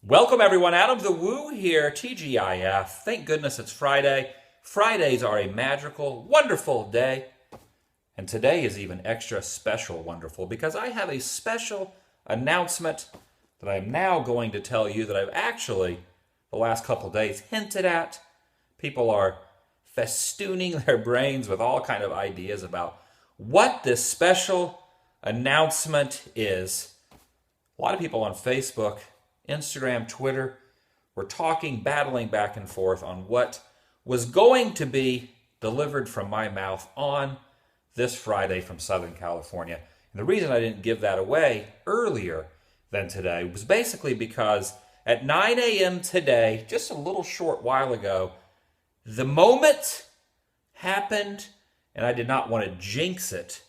Welcome everyone, Adam the Woo here, TGIF. Thank goodness it's Friday. Fridays are a magical, wonderful day. And today is even extra special wonderful because I have a special announcement that I'm now going to tell you that I've actually, the last couple days, hinted at. People are festooning their brains with all kind of ideas about what this special announcement is. A lot of people on Facebook, Instagram, Twitter, were talking, battling back and forth on what was going to be delivered from my mouth on this Friday from Southern California. And the reason I didn't give that away earlier than today was basically because at 9 a.m. today, just a little short while ago, the moment happened and I did not want to jinx it.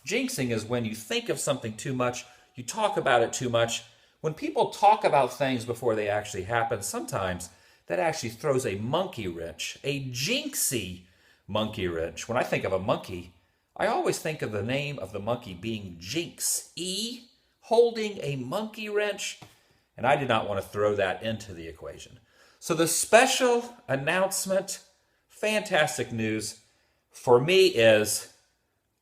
Jinxing is when you think of something too much, you talk about it too much. When people talk about things before they actually happen, sometimes that actually throws a monkey wrench, a jinxy monkey wrench. When I think of a monkey, I always think of the name of the monkey being Jinx, holding a monkey wrench, and I did not want to throw that into the equation. So the special announcement, fantastic news for me is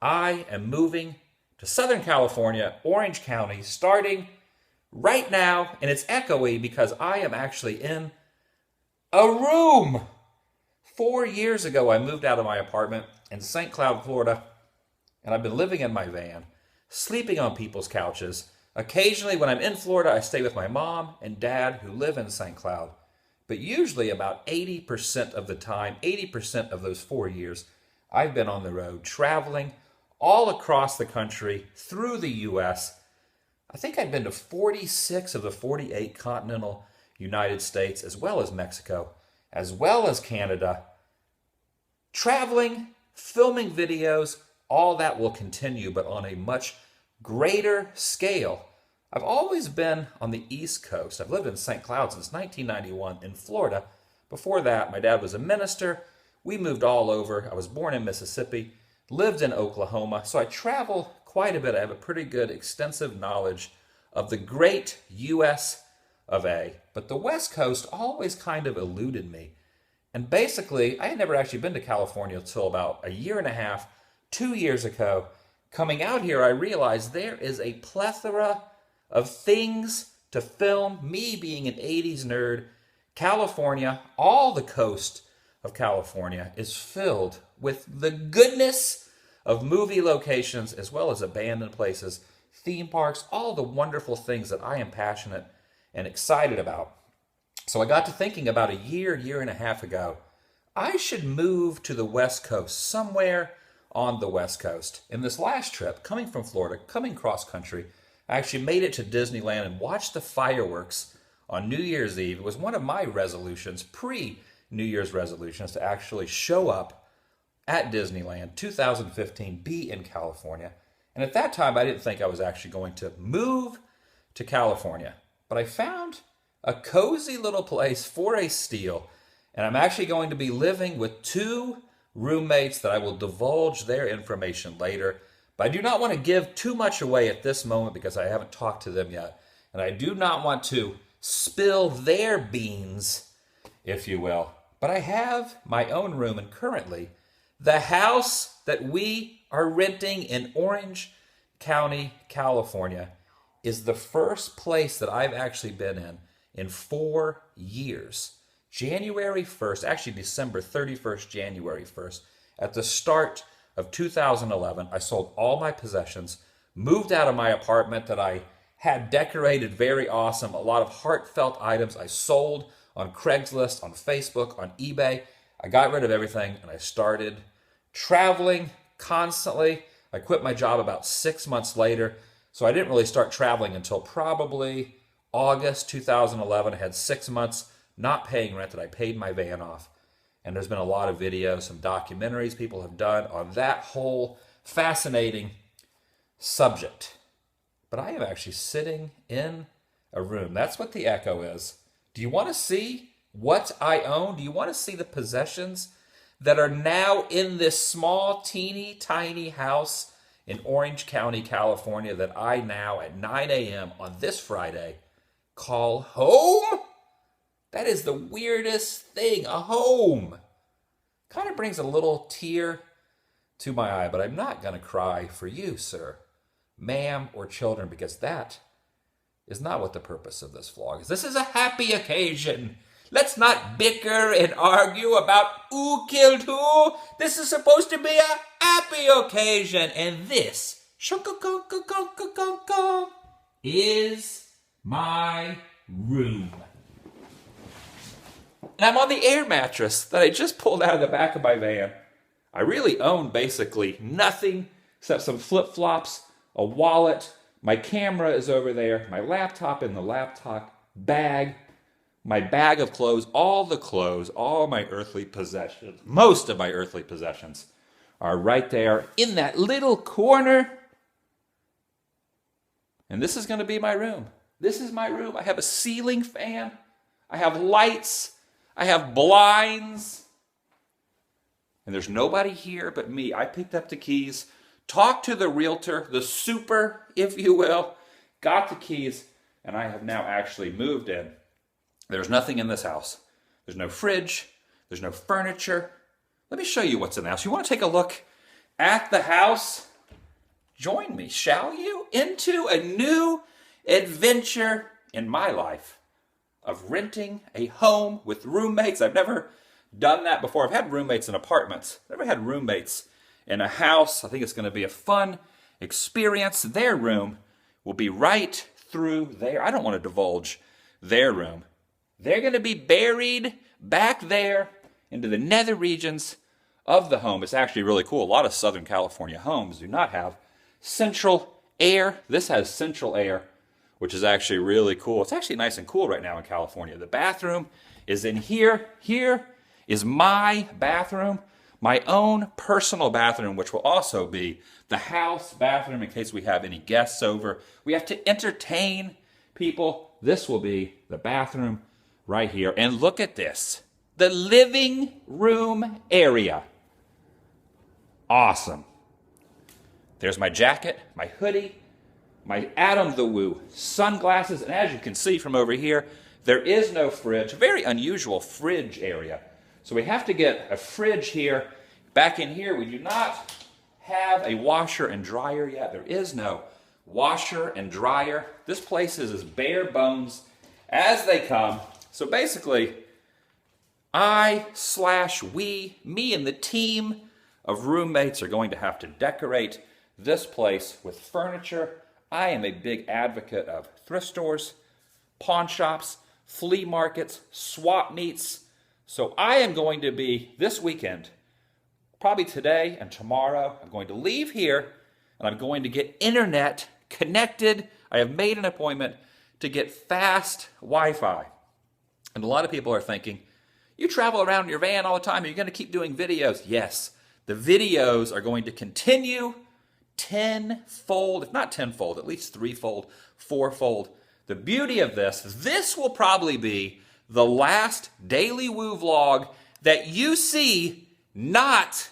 I am moving to Southern California, Orange County, starting right now, and it's echoey because I am actually in a room. 4 years ago, I moved out of my apartment in St. Cloud, Florida, and I've been living in my van, sleeping on people's couches. Occasionally, when I'm in Florida, I stay with my mom and dad who live in St. Cloud. But usually about 80% of the time, 80% of those 4 years, I've been on the road, traveling all across the country, through the U.S., I think I've been to 46 of the 48 continental United States, as well as Mexico, as well as Canada. Traveling, filming videos, all that will continue, but on a much greater scale. I've always been on the East Coast. I've lived in St. Cloud since 1991 in Florida. Before that, my dad was a minister. We moved all over. I was born in Mississippi, lived in Oklahoma, so I travel quite a bit. I have a pretty good, extensive knowledge of the great U.S. of A. But the West Coast always kind of eluded me. And basically, I had never actually been to California until about a year and a half, 2 years ago. Coming out here, I realized there is a plethora of things to film. Me being an 80s nerd, California, all the coast of California is filled with the goodness of movie locations as well as abandoned places, theme parks, all the wonderful things that I am passionate and excited about. So I got to thinking about a year and a half ago, I should move to the West Coast, somewhere on the West Coast. In this last trip, coming from Florida, coming cross country, I actually made it to Disneyland and watched the fireworks on New Year's Eve. It was one of my resolutions, pre-New Year's resolutions, to actually show up at Disneyland 2015, be in California. And at that time, I didn't think I was actually going to move to California. But I found a cozy little place for a steal. And I'm actually going to be living with 2 roommates that I will divulge their information later. But I do not want to give too much away at this moment because I haven't talked to them yet. And I do not want to spill their beans, if you will. But I have my own room, and currently, the house that we are renting in Orange County, California, is the first place that I've actually been in 4 years. January 1st, actually December 31st, January 1st, at the start of 2011, I sold all my possessions, moved out of my apartment that I had decorated very awesome, a lot of heartfelt items I sold on Craigslist, on Facebook, on eBay. I got rid of everything and I started traveling constantly. I quit my job about 6 months later, so I didn't really start traveling until probably August 2011. I had 6 months not paying rent that I paid my van off. And there's been a lot of videos, some documentaries people have done on that whole fascinating subject. But I am actually sitting in a room. That's what the echo is. Do you want to see what I own? Do you want to see the possessions that are now in this small, teeny, tiny house in Orange County, California that I now at 9 a.m. on this Friday call home? That is the weirdest thing. A home. Kind of brings a little tear to my eye, but I'm not going to cry for you, sir, ma'am, or children, because that is not what the purpose of this vlog is. This is a happy occasion. Let's not bicker and argue about who killed who. This is supposed to be a happy occasion. And this is my room. And I'm on the air mattress that I just pulled out of the back of my van. I really own basically nothing except some flip-flops, a wallet. My camera is over there, my laptop in the laptop bag, my bag of clothes, all my earthly possessions, most of my earthly possessions are right there in that little corner. And this is going to be my room. This is my room. I have a ceiling fan. I have lights. I have blinds. And there's nobody here but me. I picked up the keys, talked to the realtor, the super, if you will, got the keys, and I have now actually moved in. There's nothing in this house. There's no fridge. There's no furniture. Let me show you what's in the house. You want to take a look at the house? Join me, shall you, into a new adventure in my life of renting a home with roommates. I've never done that before. I've had roommates in apartments. I've never had roommates in a house. I think it's going to be a fun experience. Their room will be right through there. I don't want to divulge their room. They're going to be buried back there into the nether regions of the home. It's actually really cool. A lot of Southern California homes do not have central air. This has central air, which is actually really cool. It's actually nice and cool right now in California. The bathroom is in here. Here is my bathroom, my own personal bathroom, which will also be the house bathroom in case we have any guests over. We have to entertain people. This will be the bathroom right here. And look at this, the living room area. Awesome. There's my jacket, my hoodie, my TheDailyWoo sunglasses, and as you can see from over here, there is no fridge. A very unusual fridge area. So we have to get a fridge here. Back in here, we do not have a washer and dryer yet. There is no washer and dryer. This place is as bare bones as they come. So basically, me and the team of roommates are going to have to decorate this place with furniture. I am a big advocate of thrift stores, pawn shops, flea markets, swap meets. So I am going to be, this weekend, probably today and tomorrow, I'm going to leave here and I'm going to get internet connected. I have made an appointment to get fast Wi-Fi. And a lot of people are thinking, you travel around in your van all the time, are you going to keep doing videos? Yes, the videos are going to continue tenfold, if not tenfold, at least threefold, fourfold. The beauty of this will probably be the last TheDailyWoo vlog that you see not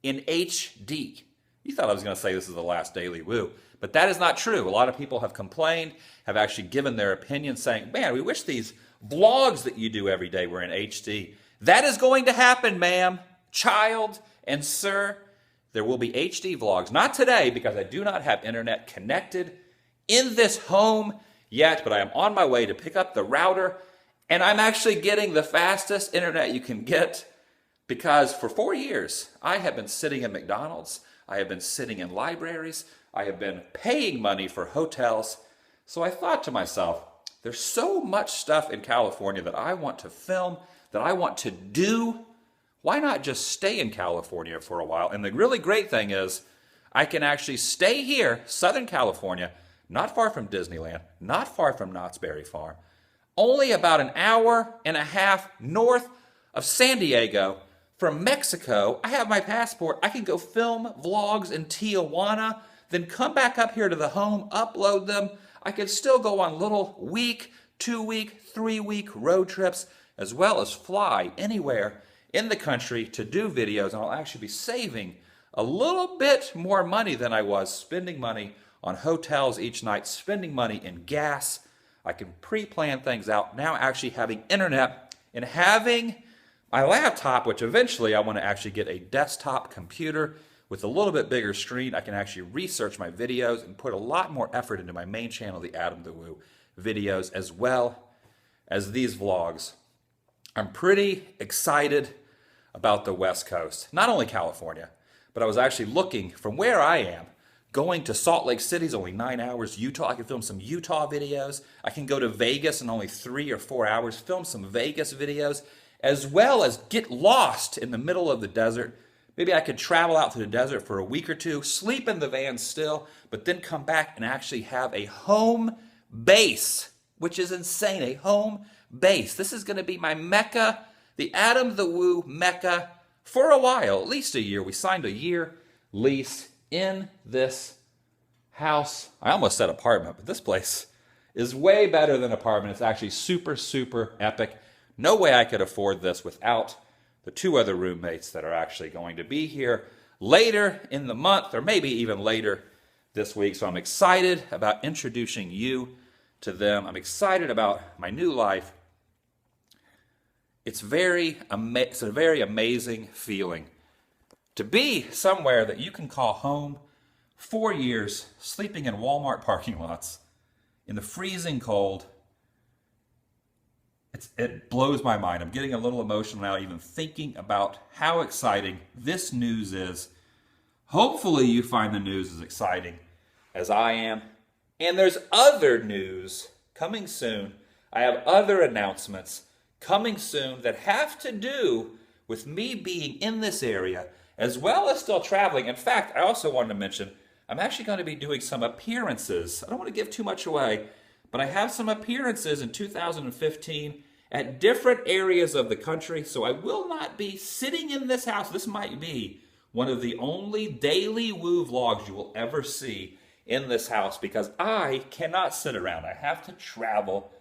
in HD. You thought I was going to say this is the last TheDailyWoo, but that is not true. A lot of people have complained, have actually given their opinion saying, man, we wish these vlogs that you do every day were in HD. That is going to happen, ma'am, child, and sir. There will be HD vlogs. Not today because I do not have internet connected in this home yet, but I am on my way to pick up the router, and I'm actually getting the fastest internet you can get because for 4 years, I have been sitting in McDonald's, I have been sitting in libraries, I have been paying money for hotels. So I thought to myself, there's so much stuff in California that I want to film, that I want to do. Why not just stay in California for a while? And the really great thing is I can actually stay here, Southern California, not far from Disneyland, not far from Knott's Berry Farm, only about an hour and a half north of San Diego. From Mexico, I have my passport. I can go film vlogs in Tijuana, then come back up here to the home, upload them. I can still go on little week, 2-week, 3-week road trips, as well as fly anywhere in the country to do videos. And I'll actually be saving a little bit more money than I was spending money on hotels each night, spending money in gas. I can pre-plan things out. Now actually having internet and having my laptop, which eventually I want to actually get a desktop computer with a little bit bigger screen. I can actually research my videos and put a lot more effort into my main channel, the Adam the Woo videos, as well as these vlogs. I'm pretty excited about the West Coast, not only California, but I was actually looking from where I am. Going to Salt Lake City is only 9 hours. Utah, I can film some Utah videos. I can go to Vegas in only 3 or 4 hours, film some Vegas videos, as well as get lost in the middle of the desert. Maybe I could travel out to the desert for a week or two, sleep in the van still, but then come back and actually have a home base, which is insane, a home base. This is going to be my Mecca, the Adam the Woo Mecca, for a while, at least a year. We signed a year lease in this house. I almost said apartment, but this place is way better than apartment. It's actually super, super epic. No way I could afford this without the 2 other roommates that are actually going to be here later in the month, or maybe even later this week. So I'm excited about introducing you to them. I'm excited about my new life. It's a very amazing feeling to be somewhere that you can call home. 4 years sleeping in Walmart parking lots in the freezing cold. It blows my mind. I'm getting a little emotional now even thinking about how exciting this news is. Hopefully you find the news as exciting as I am. And there's other news coming soon. I have other announcements coming soon that have to do with me being in this area as well as still traveling. In fact, I also wanted to mention I'm actually going to be doing some appearances. I don't want to give too much away, but I have some appearances in 2015 at different areas of the country. So I will not be sitting in this house. This might be one of the only Daily Woo vlogs you will ever see in this house because I cannot sit around. I have to travel.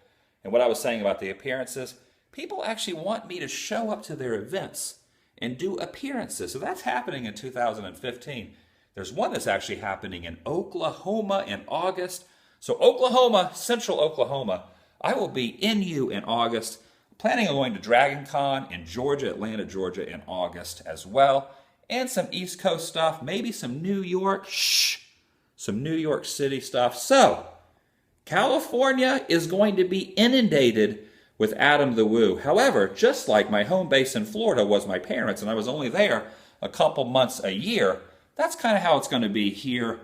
And what I was saying about the appearances, people actually want me to show up to their events and do appearances. So that's happening in 2015. There's one that's actually happening in Oklahoma in August. So Oklahoma, Central Oklahoma, I will be in you in August. Planning on going to Dragon Con in Georgia, Atlanta, Georgia in August as well. And some East Coast stuff, maybe some New York, some New York City stuff. So California is going to be inundated with Adam the Woo. However, just like my home base in Florida was my parents, and I was only there a couple months a year, that's kind of how it's going to be here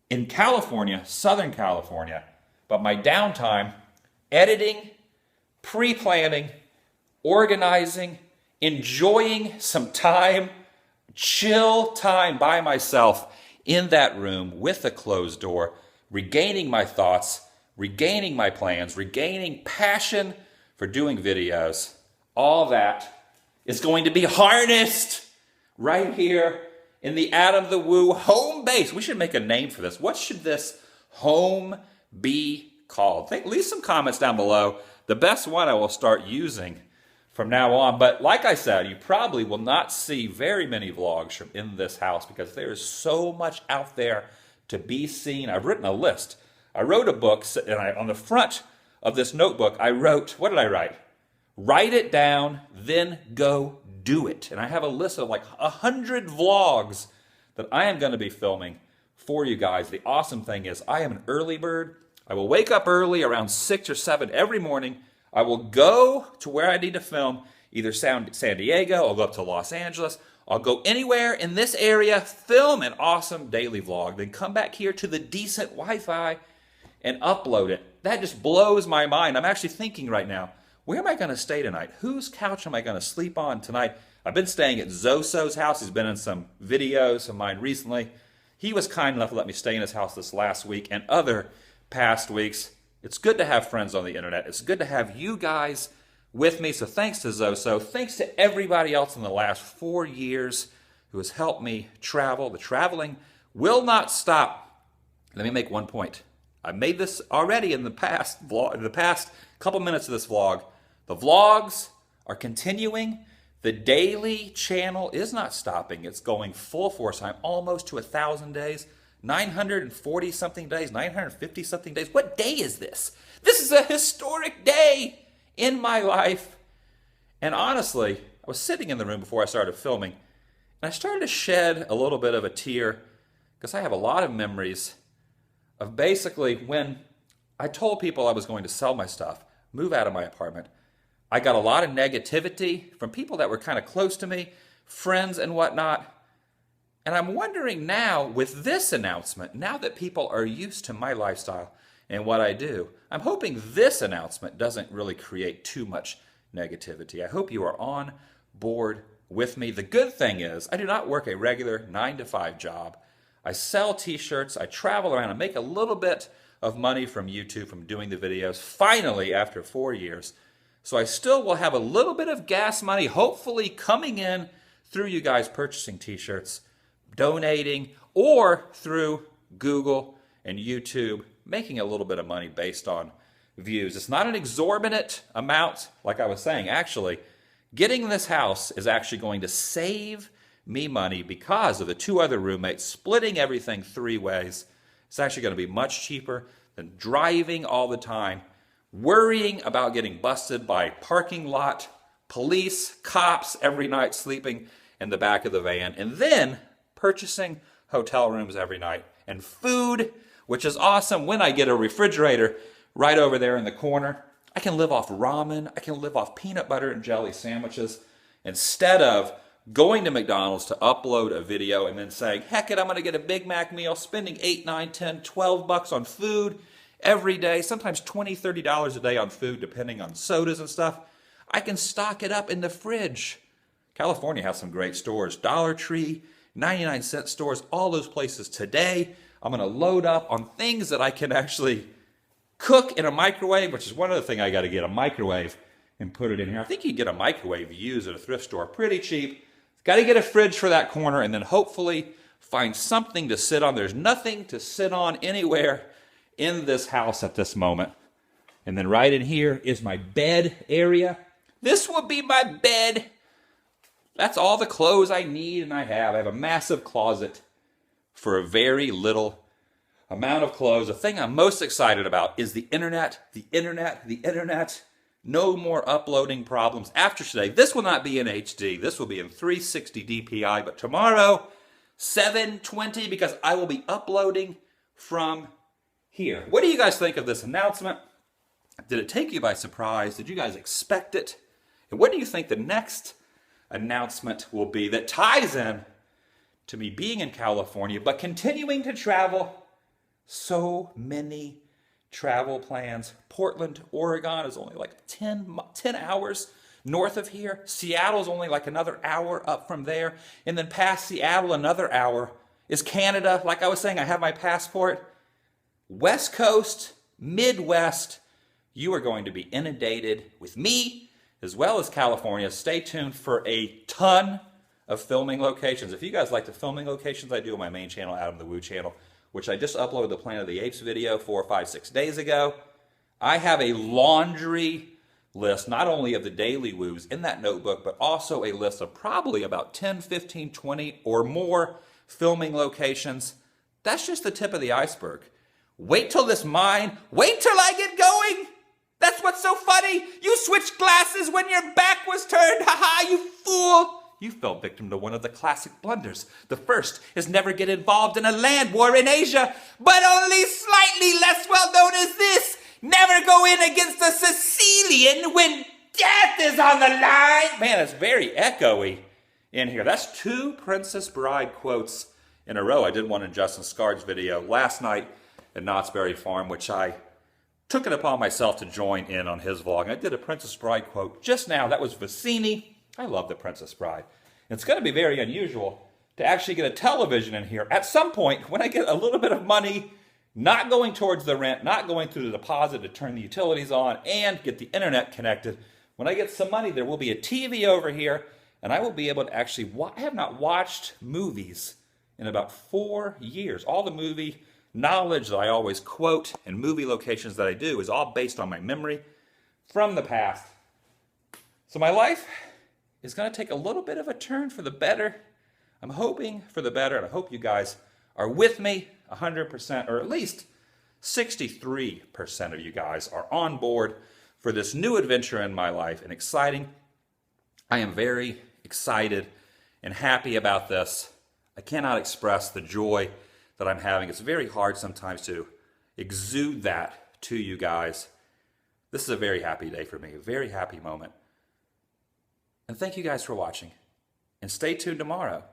in California, Southern California. But my downtime, editing, pre-planning, organizing, enjoying some time, chill time by myself in that room with a closed door, regaining my thoughts, regaining my plans, regaining passion for doing videos. All that is going to be harnessed right here in the Adam the Woo home base. We should make a name for this. What should this home be called? Leave some comments down below. The best one I will start using from now on. But like I said, you probably will not see very many vlogs from in this house because there is so much out there to be seen. I've written a list. I wrote a book, and on the front of this notebook, I wrote, what did I write? Write it down, then go do it. And I have a list of like 100 vlogs that I am going to be filming for you guys. The awesome thing is I am an early bird. I will wake up early around 6 or 7 every morning. I will go to where I need to film, either San Diego, I'll go up to Los Angeles, I'll go anywhere in this area, film an awesome daily vlog, then come back here to the decent Wi-Fi and upload it. That just blows my mind. I'm actually thinking right now, where am I going to stay tonight? Whose couch am I going to sleep on tonight? I've been staying at Zoso's house. He's been in some videos of mine recently. He was kind enough to let me stay in his house this last week and other past weeks. It's good to have friends on the internet. It's good to have you guys with me. So thanks to Zoso. Thanks to everybody else in the last 4 years who has helped me travel. The traveling will not stop. Let me make one point. I made this already in the past couple minutes of this vlog. The vlogs are continuing. The daily channel is not stopping. It's going full force. I'm almost to 1,000 days. 940 something days, 950 something days. What day is this? This is a historic day in my life. And honestly, I was sitting in the room before I started filming, and I started to shed a little bit of a tear because I have a lot of memories of basically when I told people I was going to sell my stuff, move out of my apartment. I got a lot of negativity from people that were kind of close to me, friends and whatnot. And I'm wondering now, with this announcement, now that people are used to my lifestyle and what I do, I'm hoping this announcement doesn't really create too much negativity. I hope you are on board with me. The good thing is, I do not work a regular 9-to-5 job. I sell t-shirts, I travel around, I make a little bit of money from YouTube from doing the videos, finally after 4 years. So I still will have a little bit of gas money, hopefully coming in through you guys purchasing t-shirts, donating, or through Google and YouTube, making a little bit of money based on views. It's not an exorbitant amount, like I was saying. Actually, getting this house is actually going to save me money because of the 2 other roommates splitting everything 3 ways. It's actually going to be much cheaper than driving all the time, worrying about getting busted by parking lot, police, cops every night sleeping in the back of the van, and then purchasing hotel rooms every night and food, which is awesome when I get a refrigerator right over there in the corner. I can live off ramen. I can live off peanut butter and jelly sandwiches instead of going to McDonald's to upload a video and then saying, heck it, I'm going to get a Big Mac meal, spending $8, $9, $10, $12 on food every day, sometimes $20, $30 a day on food, depending on sodas and stuff. I can stock it up in the fridge. California has some great stores. Dollar Tree, 99-cent stores, all those places. Today, I'm going to load up on things that I can actually cook in a microwave, which is one other thing I got to get, a microwave, and put it in here. I think you can get a microwave used at a thrift store pretty cheap. Got to get a fridge for that corner and then hopefully find something to sit on. There's nothing to sit on anywhere in this house at this moment. And then right in here is my bed area. This will be my bed. That's all the clothes I need and I have. I have a massive closet for a very little amount of clothes. The thing I'm most excited about is the internet, the internet, the internet. No more uploading problems after today. This will not be in HD. This will be in 360 DPI, but tomorrow, 720, because I will be uploading from here. What do you guys think of this announcement? Did it take you by surprise? Did you guys expect it? And what do you think the next announcement will be that ties in to me being in California, but continuing to travel? So many travel plans. Portland, Oregon is only like 10 hours north of here. Seattle's only like another hour up from there. And then past Seattle, another hour is Canada. Like I was saying, I have my passport. West Coast, Midwest, you are going to be inundated with me as well as California. Stay tuned for a ton of filming locations. If you guys like the filming locations I do on my main channel, TheDailyWoo channel, which I just uploaded the Planet of the Apes video 4, 5, 6 days ago. I have a laundry list, not only of the Daily Woos in that notebook, but also a list of probably about 10, 15, 20 or more filming locations. That's just the tip of the iceberg. Wait till this mine, wait till I get going. That's what's so funny. You switched glasses when your back was turned. Ha-ha, you fool. You fell victim to one of the classic blunders. The first is never get involved in a land war in Asia, but only slightly less well known as this. Never go in against a Sicilian when death is on the line. Man, it's very echoey in here. That's 2 Princess Bride quotes in a row. I did one in Justin Scar's video last night at Knott's Berry Farm, which I took it upon myself to join in on his vlog. I did a Princess Bride quote just now. That was Vicini. I love The Princess Bride. It's going to be very unusual to actually get a television in here at some point when I get a little bit of money, not going towards the rent, not going through the deposit to turn the utilities on, and get the internet connected. When I get some money, there will be a TV over here, and I will be able to actually I have not watched movies in about 4 years. All the movie knowledge that I always quote and movie locations that I do is all based on my memory from the past. So my life is going to take a little bit of a turn for the better. I'm hoping for the better, and I hope you guys are with me 100%, or at least 63% of you guys are on board for this new adventure in my life, an exciting I am very excited and happy about this. I cannot express the joy that I'm having. It's very hard sometimes to exude that to you guys. This is a very happy day for me, a very happy moment. And thank you guys for watching. And stay tuned tomorrow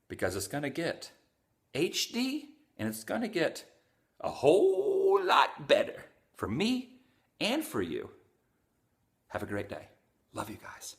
because it's going to get HD and it's going to get a whole lot better for me and for you. Have a great day. Love you guys.